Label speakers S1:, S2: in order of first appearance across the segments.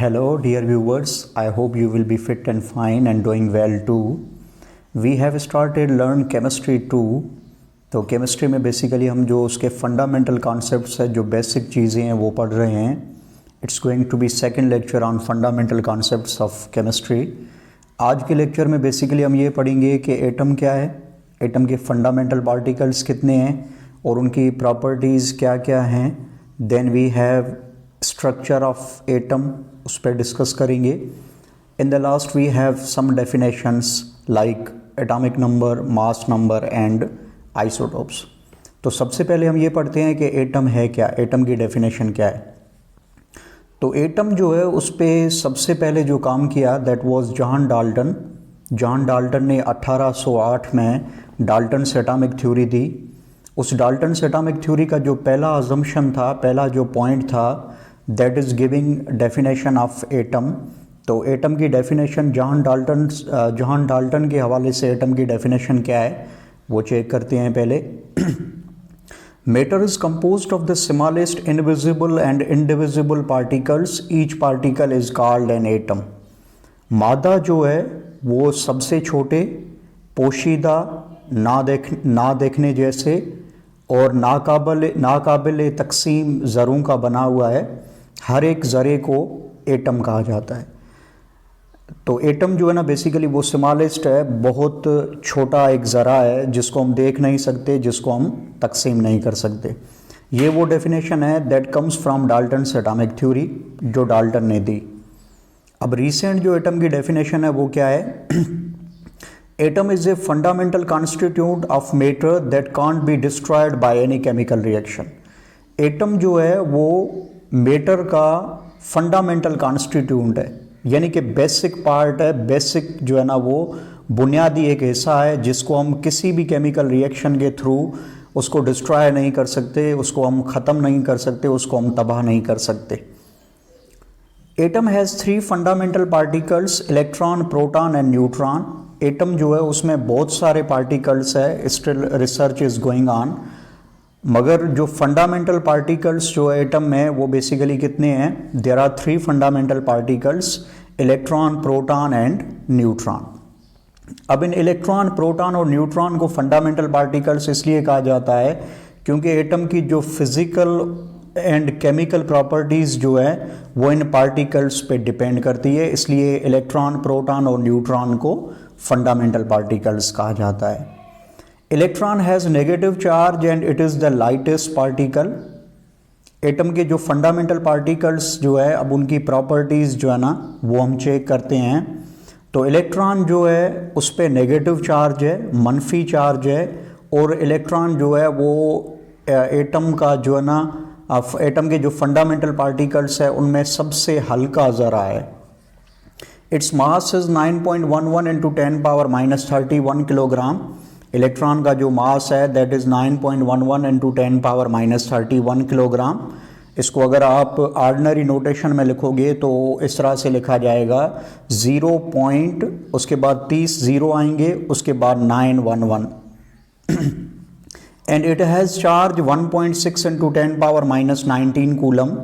S1: Hello, dear viewers. I hope you will be fit and fine and doing well too. We have started learn chemistry too. तो chemistry में basically हम जो उसके fundamental concepts है, जो basic चीज़ें हैं वो पढ़ रहे हैं. It's going to be second lecture on fundamental concepts of chemistry. आज के लेक्चर में बेसिकली हम ये पढ़ेंगे कि एटम क्या है, एटम के फंडामेंटल पार्टिकल्स कितने हैं और उनकी प्रॉपर्टीज़ क्या क्या हैं. Then we have structure of atom, उस पर डिस्कस करेंगे. In the last we have some definitions like atomic number, mass number and isotopes. तो सबसे पहले हम ये पढ़ते हैं कि एटम है क्या, एटम की डेफिनेशन क्या है. तो एटम जो है उस पर सबसे पहले जो काम किया that was John Dalton. John Dalton ने 1808 में डाल्टन्स एटॉमिक थ्योरी दी. उस डाल्टन्स एटॉमिक थ्योरी का जो पहला अजम्पशन था, पहला जो पॉइंट था, that is giving definition of atom. तो एटम की डेफिनेशन जॉन डाल्टन के हवाले से एटम की डेफिनेशन क्या है वो चेक करते हैं पहले. Matter is composed of the smallest invisible and indivisible particles. Each particle is called an atom. मादा जो है वो सबसे छोटे, पोशीदा, ना देखने जैसे और नाकाबिल तकसीम ज़रों का बना हुआ है. हर एक ज़रे को एटम कहा जाता है. तो एटम जो है ना बेसिकली वो स्मॉलेस्ट है, बहुत छोटा एक ज़रा है जिसको हम देख नहीं सकते, जिसको हम तकसीम नहीं कर सकते. ये वो डेफिनेशन है that comes from Dalton's atomic theory जो डाल्टन ने दी. अब रिसेंट जो एटम की डेफिनेशन है वो क्या है. Atom is a fundamental constitute of matter that can't be destroyed by any chemical reaction. Atom जो है वो मैटर का फंडामेंटल कॉन्स्टिट्यूट है, यानी कि बेसिक पार्ट है. बेसिक जो है ना वो बुनियादी एक हिस्सा है जिसको हम किसी भी केमिकल रिएक्शन के थ्रू उसको डिस्ट्रॉय नहीं कर सकते, उसको हम ख़त्म नहीं कर सकते, उसको हम तबाह नहीं कर सकते. Atom has 3 fundamental particles, electron, proton and neutron. Atom जो है उसमें बहुत सारे पार्टिकल्स है, still research is going on. मगर जो फंडामेंटल पार्टिकल्स जो एटम में वो बेसिकली कितने हैं. There are 3 fundamental particles, electron, proton and neutron. अब इन इलेक्ट्रॉन, प्रोटॉन और न्यूट्रॉन को फंडामेंटल पार्टिकल्स इसलिए कहा जाता है क्योंकि एटम की जो फिजिकल एंड केमिकल प्रॉपर्टीज़ जो है वो इन पार्टिकल्स पे डिपेंड करती है. इसलिए इलेक्ट्रॉन, प्रोटॉन और न्यूट्रॉन को फंडामेंटल पार्टिकल्स कहा जाता है. Electron has negative charge and it is the lightest particle. Atom के जो फंडामेंटल पार्टिकल्स जो है, अब उनकी प्रॉपर्टीज़ जो है ना वो हम चेक करते हैं. तो इलेक्ट्रॉन जो है उस पर नेगेटिव चार्ज है, मनफी चार्ज है. और इलेक्ट्रॉन जो है वो एटम का जो है ना, एटम के जो फंडामेंटल पार्टिकल्स है उनमें सबसे हल्का ज़रा है. It's mass is 9.11 into 10 power minus 31 kilogram. Electron का जो मास है that is 9.11 into 10 power minus 31 kilogram. इसको अगर आप ऑर्डिनरी नोटेशन में लिखोगे तो इस तरह से लिखा जाएगा 0 पॉइंट, उसके बाद 30 ज़ीरो आएंगे, उसके बाद 911. And it has charge 1.6 into 10 power minus 19 coulomb.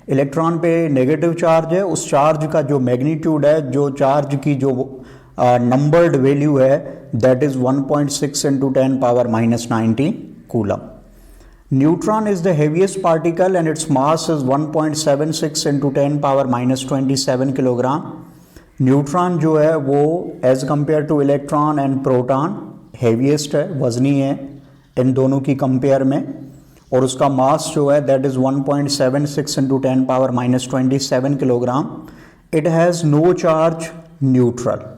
S1: Electron पे नेगेटिव चार्ज है, उस चार्ज का जो मैग्नीट्यूड है, जो चार्ज की जो नंबर्ड वैल्यू है that is 1.6 into 10 power minus 19 coulomb. Neutron is the heaviest particle and its mass is 1.76 into 10 power minus 27 kilogram. Neutron जो है वो as compare to electron and proton heaviest है, वजनी है इन दोनों की कंपेयर में. और उसका मास जो है that is 1.76 into 10 power minus 27 kilogram. It has no charge, neutral.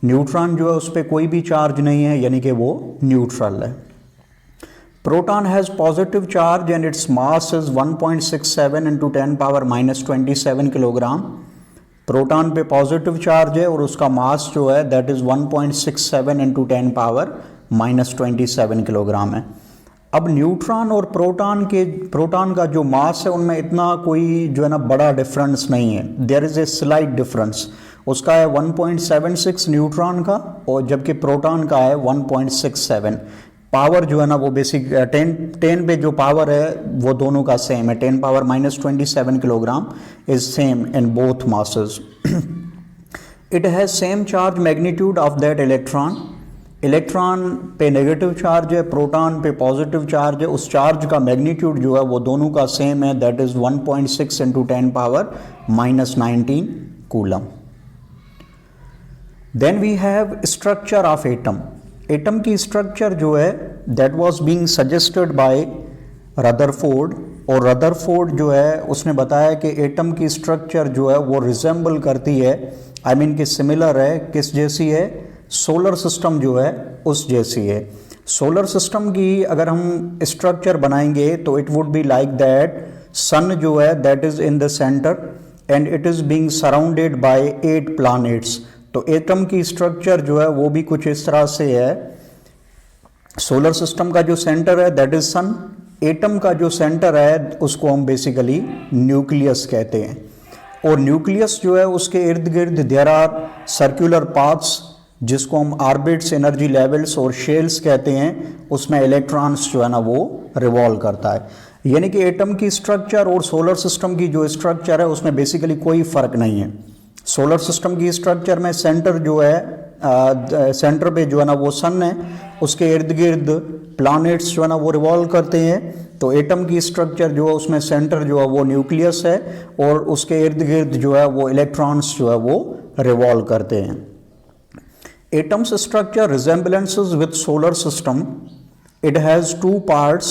S1: Neutron जो है उस पर कोई भी चार्ज नहीं है, यानी कि वो न्यूट्रल है. Proton has positive charge and its mass is 1.67 into 10 power minus 27 kilogram. Proton पे पॉजिटिव चार्ज है और उसका मास जो है that is 1.67 into 10 power minus 27 kilogram है. अब न्यूट्रॉन और प्रोटॉन का जो मास है उनमें इतना कोई जो है ना बड़ा डिफरेंस नहीं है. There is a slight difference. उसका है 1.76 न्यूट्रॉन का और जबकि प्रोटॉन का है 1.67. पावर जो है ना वो बेसिक 10 पे जो पावर है वो दोनों का सेम है, 10 power -27 kilogram is same in both masses. It has same charge magnitude of that electron. Electron पे नेगेटिव चार्ज है, प्रोटॉन पे पॉजिटिव चार्ज है, उस चार्ज का मैग्नीट्यूड जो है वो दोनों का सेम है, that is 1.6 × 10 power -19 coulomb. Then we have structure of atom. Atom की स्ट्रक्चर जो है that was being suggested by Rutherford, और रदरफोर्ड जो है उसने बताया कि एटम की स्ट्रक्चर जो है वो रिजेंबल करती है, आई मीन कि सिमिलर है, किस जैसी है, सोलर सिस्टम जो है उस जैसी है। सोलर सिस्टम की अगर हम स्ट्रक्चर बनाएंगे तो it would be like that, sun जो है that is in the centre and it is being surrounded by 8 planets. तो एटम की स्ट्रक्चर जो है वो भी कुछ इस तरह से है। सोलर सिस्टम का जो सेंटर है दैट इज सन, एटम का जो सेंटर है उसको हम बेसिकली न्यूक्लियस कहते हैं, और न्यूक्लियस जो है उसके इर्द गिर्द देयर आर सर्कुलर पाथ्स जिसको हम ऑर्बिट्स, एनर्जी लेवल्स और शेल्स कहते हैं, उसमें इलेक्ट्रॉन्स जो है ना वो रिवॉल्व करता है। यानी कि एटम की स्ट्रक्चर और सोलर सिस्टम की जो स्ट्रक्चर है उसमें बेसिकली कोई फर्क नहीं है। सोलर सिस्टम की स्ट्रक्चर में सेंटर जो है सेंटर पे जो है ना वो सन है, उसके इर्द गिर्द प्लैनेट्स जो है ना वो रिवॉल्व करते हैं। तो एटम की स्ट्रक्चर जो है उसमें सेंटर जो है वो न्यूक्लियस है और उसके इर्द गिर्द जो है वो इलेक्ट्रॉन्स जो है वो रिवॉल्व करते हैं। Atoms structure resemblances with solar system. It has 2 parts,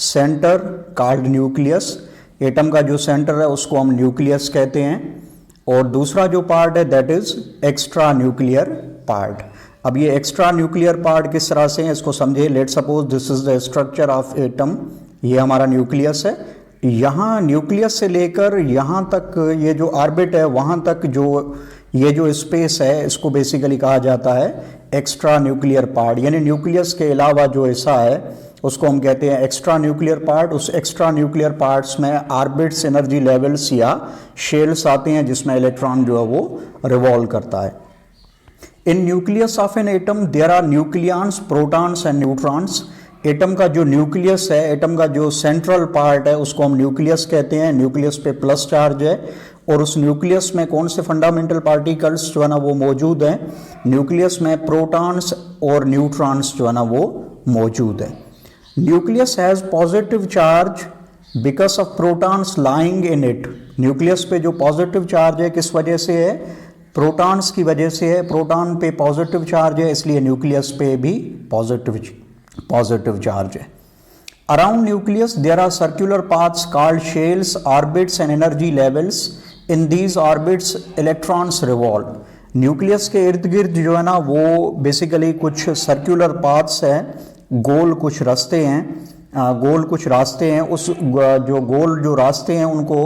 S1: centre called nucleus, atom का जो सेंटर है उसको हम न्यूक्लियस कहते हैं, और दूसरा जो पार्ट है that is extra nuclear part. अब ये एक्स्ट्रा न्यूक्लियर पार्ट किस तरह से है इसको समझिए। Let suppose this is the structure of atom, ये हमारा न्यूक्लियस है, यहाँ न्यूक्लियस से लेकर यहाँ तक ये जो ऑर्बिट है वहाँ तक जो ये जो स्पेस है इसको बेसिकली कहा जाता है एक्स्ट्रा न्यूक्लियर पार्ट, यानी न्यूक्लियस के अलावा जो ऐसा है उसको हम कहते हैं एक्स्ट्रा न्यूक्लियर पार्ट। उस एक्स्ट्रा न्यूक्लियर पार्ट्स में ऑर्बिट्स, एनर्जी लेवल्स या शेल्स आते हैं जिसमें इलेक्ट्रॉन जो है वो रिवॉल्व करता है। In nucleus of an atom there are nucleons, protons and neutrons. Atom का जो न्यूक्लियस है, एटम का जो सेंट्रल पार्ट है उसको हम न्यूक्लियस कहते हैं। न्यूक्लियस पे प्लस चार्ज है और उस न्यूक्लियस में कौन से फंडामेंटल पार्टिकल्स जो है ना वो मौजूद हैं, न्यूक्लियस में प्रोटॉन्स और न्यूट्रॉन्स जो है ना वो मौजूद है। Nucleus has positive charge because of protons lying in it. Nucleus पे जो पॉजिटिव चार्ज है किस वजह से है, प्रोटॉन्स की वजह से है। प्रोटॉन पे पॉजिटिव चार्ज है इसलिए न्यूक्लियस पे भी पॉजिटिव चार्ज है। Around nucleus there are circular paths called shells, orbits and energy levels. In these orbits electrons revolve. Nucleus के इर्द गिर्द जो है ना वो बेसिकली कुछ सर्कुलर पाथ्स हैं, गोल कुछ रास्ते हैं, उस जो गोल जो रास्ते हैं उनको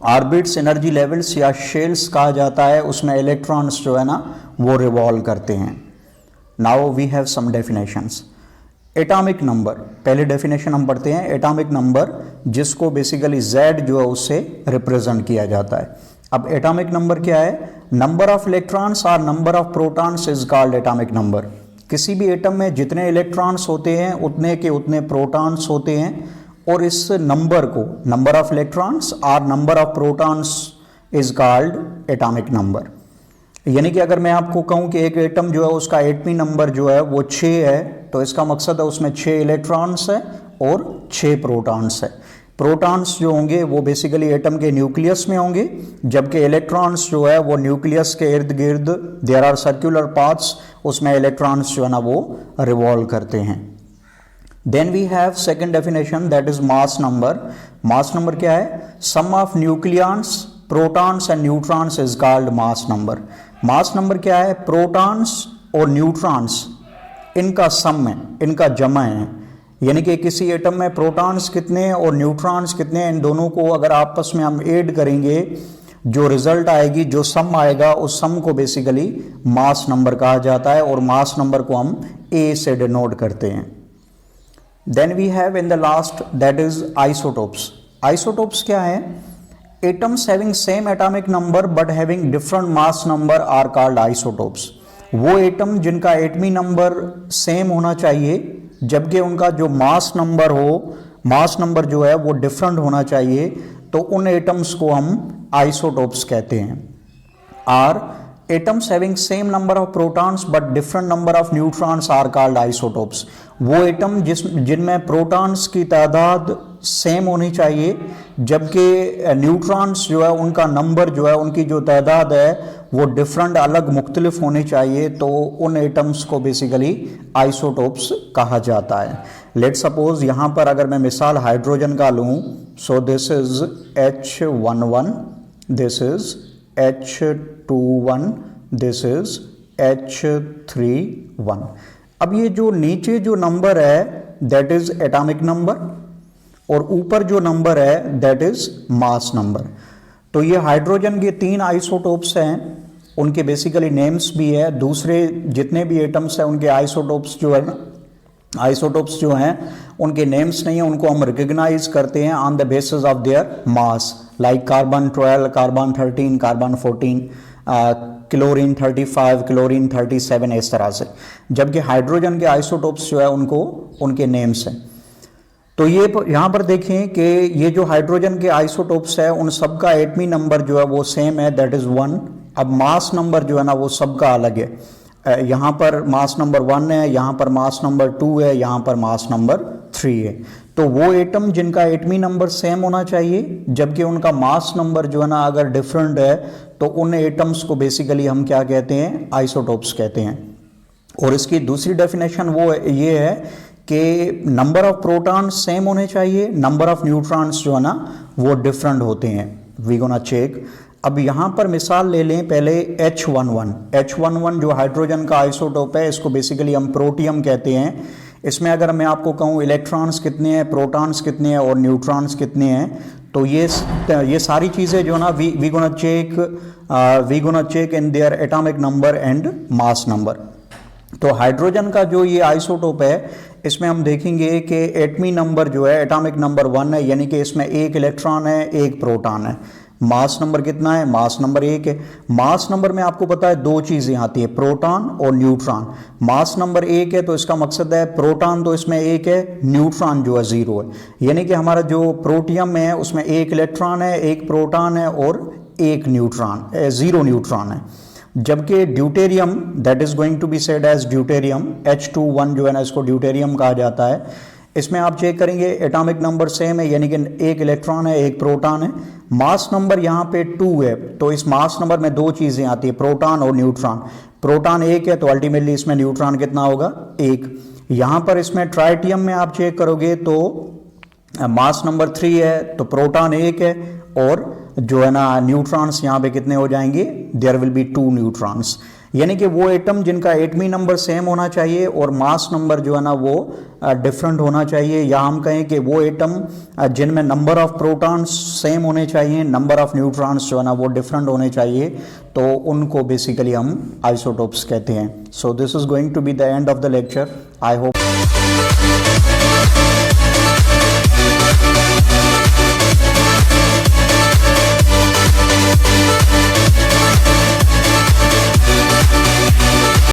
S1: ऑर्बिट्स, एनर्जी लेवल्स या शेल्स कहा जाता है। उसमें इलेक्ट्रॉन्स जो है ना वो रिवॉल्व करते हैं। Now we have some definitions. Atomic number, पहले डेफिनेशन हम पढ़ते हैं। एटॉमिक नंबर जिसको बेसिकली Z जो है उससे रिप्रेजेंट किया जाता है। अब एटॉमिक नंबर क्या है, नंबर ऑफ इलेक्ट्रॉन्स और number of protons is called atomic number. किसी भी एटम में जितने इलेक्ट्रॉन्स होते हैं उतने के उतने प्रोटॉन्स होते हैं, और इस नंबर को, नंबर ऑफ इलेक्ट्रॉन्स और number of protons is called atomic number. यानी कि अगर मैं आपको कहूं कि एक एटम जो है उसका एटमी नंबर जो है वो 6 है, तो इसका मकसद है उसमें 6 इलेक्ट्रॉन्स है और 6 प्रोटॉन्स है। प्रोटॉन्स जो होंगे वो बेसिकली एटम के न्यूक्लियस में होंगे, जबकि इलेक्ट्रॉन्स जो है वो न्यूक्लियस के इर्द गिर्द देयर आर सर्कुलर पाथ्स, उसमें इलेक्ट्रॉन्स जो है ना वो रिवॉल्व करते हैं। Then we have second definition that is mass number. Mass number क्या है, sum of nucleons, protons and neutrons is called mass number. Mass number क्या है, प्रोटॉन्स और न्यूट्रॉन्स इनका सम है, इनका जमा है। यानी कि किसी एटम में प्रोटॉन्स कितने हैं और न्यूट्रॉन्स कितने हैं, इन दोनों को अगर आपस में हम ऐड करेंगे जो रिजल्ट आएगी, जो सम आएगा, उस सम को बेसिकली मास नंबर कहा जाता है, और मास नंबर को हम A से डिनोट करते हैं। Then we have in the last that is isotopes. Isotopes क्या है, atoms having same atomic number but having different mass number are called isotopes. वो एटम जिनका एटमी नंबर सेम होना चाहिए जबकि उनका जो मास नंबर हो, मास नंबर जो है वो डिफरेंट होना चाहिए, तो उन एटम्स को हम आइसोटोप्स कहते हैं। Are atoms having same number of protons but different number of neutrons are called isotopes. वो एटम जिनमें प्रोटॉन्स की तादाद सेम होनी चाहिए जबकि न्यूट्रॉन्स जो है उनका नंबर जो है, उनकी जो तादाद है वो डिफरेंट, अलग, मुख्तलिफ होनी चाहिए, तो उन एटम्स को बेसिकली आइसोटोप्स कहा जाता है। लेट सपोज यहाँ पर अगर मैं मिसाल हाइड्रोजन का लूँ, सो this is H11, this is H21, this is H31। अब ये जो नीचे जो नंबर है दैट इज एटॉमिक नंबर और ऊपर जो नंबर है दैट इज मास नंबर। तो ये हाइड्रोजन के 3 आइसोटोप्स हैं, उनके बेसिकली नेम्स भी है। दूसरे जितने भी एटम्स हैं उनके आइसोटोप्स जो है ना, आइसोटोप्स जो हैं उनके नेम्स नहीं है, उनको हम रिकग्नाइज करते हैं on the basis of their mass, like carbon 12, carbon 13, carbon 14, chlorine 35, chlorine 37, इस तरह से। जबकि हाइड्रोजन के आइसोटोप्स जो है उनको उनके नेम्स हैं। तो ये यहाँ पर देखें कि ये जो हाइड्रोजन के आइसोटोप्स है उन सब का एटमी नंबर जो है वो सेम है, दैट इज 1। अब मास नंबर जो है ना वो सबका अलग है। यहाँ पर मास नंबर 1 है, यहाँ पर मास नंबर 2 है, यहाँ पर मास नंबर 3 है। तो वो एटम जिनका एटमी नंबर सेम होना चाहिए जबकि उनका मास नंबर जो है ना अगर डिफरेंट है तो उन एटम्स को बेसिकली हम क्या कहते हैं, आइसोटोप्स कहते हैं। और इसकी दूसरी डेफिनेशन वो ये है कि नंबर ऑफ प्रोटॉन सेम होने चाहिए, नंबर ऑफ न्यूट्रॉन्स जो है ना वो डिफरेंट होते हैं। We gonna check. अब यहाँ पर मिसाल ले लें पहले H11 जो हाइड्रोजन का आइसोटोप है, इसको बेसिकली हम प्रोटियम कहते हैं। इसमें अगर मैं आपको कहूँ इलेक्ट्रॉन्स कितने हैं, प्रोटॉन्स कितने हैं और न्यूट्रॉन्स कितने हैं, तो ये सारी चीज़ें जो है ना we gonna check in their atomic number and mass number. तो हाइड्रोजन का जो ये आइसोटोप है इसमें हम देखेंगे कि एटमी नंबर जो है एटॉमिक नंबर 1 है, यानी कि इसमें 1 इलेक्ट्रॉन है, 1 प्रोटॉन है। मास नंबर कितना है, मास नंबर 1 है। मास नंबर में आपको पता है 2 चीज़ें आती है, प्रोटॉन और न्यूट्रॉन। मास नंबर 1 है तो इसका मकसद है प्रोटॉन तो इसमें 1 है, न्यूट्रॉन जो है 0 है। यानी कि हमारा जो प्रोटियम है उसमें 1 इलेक्ट्रॉन है, 1 प्रोटॉन है और 1 न्यूट्रॉन, 0 न्यूट्रॉन है। जबकि deuterium that is going to be said as deuterium, H21 जो है ना इसको ड्यूटेरियम कहा जाता है। इसमें आप चेक करेंगे एटॉमिक नंबर सेम है, यानी कि 1 इलेक्ट्रॉन है, 1 प्रोटॉन है। मास नंबर यहाँ पे 2 है, तो इस मास नंबर में 2 चीज़ें आती है, प्रोटॉन और न्यूट्रॉन। प्रोटॉन 1 है तो अल्टीमेटली इसमें न्यूट्रॉन कितना होगा, 1। यहाँ पर इसमें ट्राइटियम में आप चेक करोगे तो मास नंबर 3 है तो प्रोटॉन 1 है और जो है ना न्यूट्रॉन्स यहाँ पे कितने हो जाएंगे, देयर विल बी 2 न्यूट्रॉन्स। यानी कि वो एटम जिनका एटमी नंबर सेम होना चाहिए और मास नंबर जो है ना वो डिफरेंट होना चाहिए, या हम कहें कि वो एटम जिनमें नंबर ऑफ प्रोटॉन्स सेम होने चाहिए, नंबर ऑफ न्यूट्रॉन्स जो है ना वो डिफरेंट होने चाहिए, तो उनको बेसिकली हम आइसोटोप्स कहते हैं। So this is going to be the end of the lecture. I hope